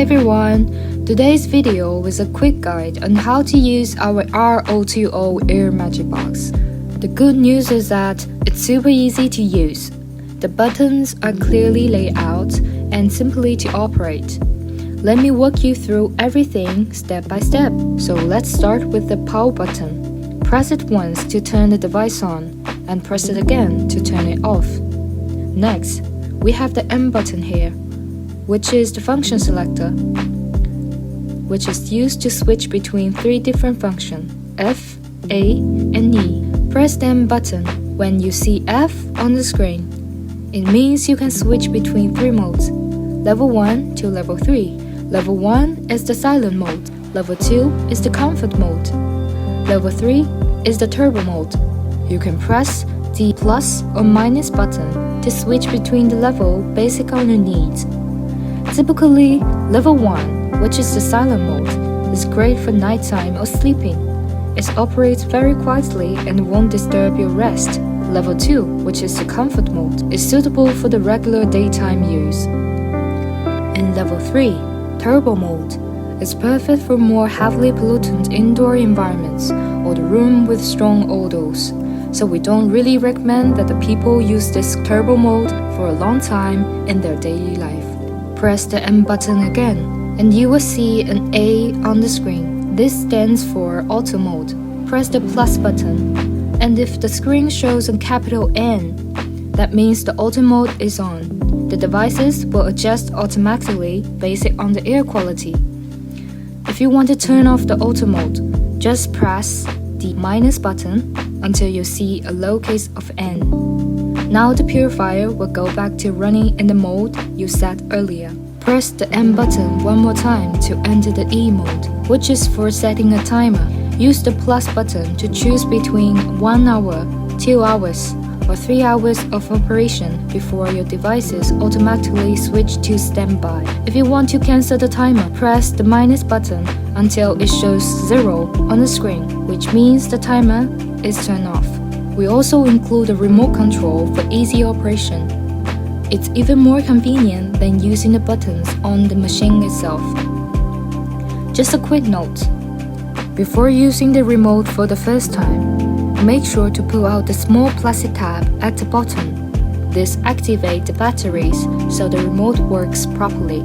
everyone! Today's video is a quick guide on how to use our R020 Air Magic Box. The good news is that it's super easy to use. The buttons are clearly laid out and simply to operate. Let me walk you through everything step by step. So let's start with the power button. Press it once to turn the device on and press it again to turn it off. Next, we have the M button here, which is the function selector, which is used to switch between three different functions, F, A, and E. Press the M button when you see F on the screen. It means you can switch between three modes, level 1 to level 3. Level 1 is the silent mode, level 2 is the comfort mode, level 3 is the turbo mode. You can press the plus or minus button to switch between the level based on your needs. Typically, level 1, which is the silent mode, is great for nighttime or sleeping. It operates very quietly and won't disturb your rest. Level 2, which is the comfort mode, is suitable for the regular daytime use. And level 3, turbo mode, is perfect for more heavily pollutant indoor environments or the room with strong odors. So we don't really recommend that the people use this turbo mode for a long time in their daily life. Press the M button again, and you will see an A on the screen. This stands for auto mode. Press the plus button, and if the screen shows a capital N, that means the auto mode is on. The devices will adjust automatically based on the air quality. If you want to turn off the auto mode, just press the minus button until you see a lowercase of N. Now the purifier will go back to running in the mode you set earlier. Press the M button one more time to enter the E mode, which is for setting a timer. Use the plus button to choose between 1 hour, 2 hours, or 3 hours of operation before your devices automatically switch to standby. If you want to cancel the timer, press the minus button until it shows 0 on the screen, which means the timer is turned off. We also include a remote control for easy operation. It's even more convenient than using the buttons on the machine itself. Just a quick note. Before using the remote for the first time, make sure to pull out the small plastic tab at the bottom. This activates the batteries so the remote works properly.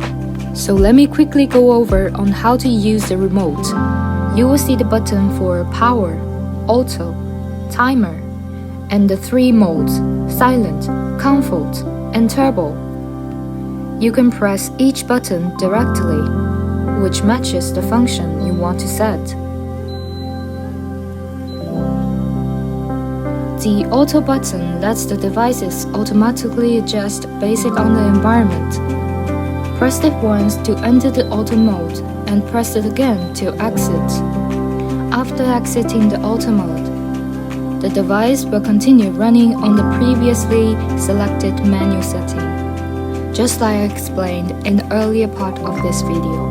So let me quickly go over on how to use the remote. You will see the button for power, auto, timer, and the three modes, silent, comfort, and turbo. You can press each button directly, which matches the function you want to set. The auto button lets the devices automatically adjust based on the environment. Press it once to enter the auto mode and press it again to exit. After exiting the auto mode, the device will continue running on the previously selected menu setting, just like I explained in the earlier part of this video.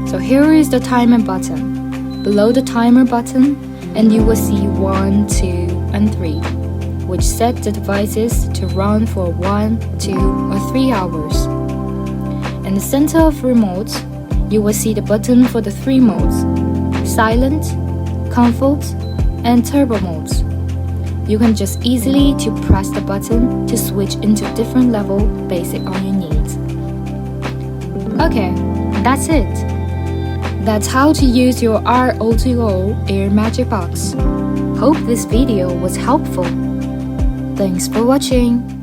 So here is the timer button. Below the timer button, and you will see 1, 2, and 3, which set the devices to run for 1, 2, or 3 hours. In the center of remote, you will see the button for the three modes, silent, comfort, and turbo modes. You can just easily to press the button to switch into different level based on your needs. Okay, that's it. That's how to use your R020 Air Magic Box. Hope this video was helpful. Thanks for watching.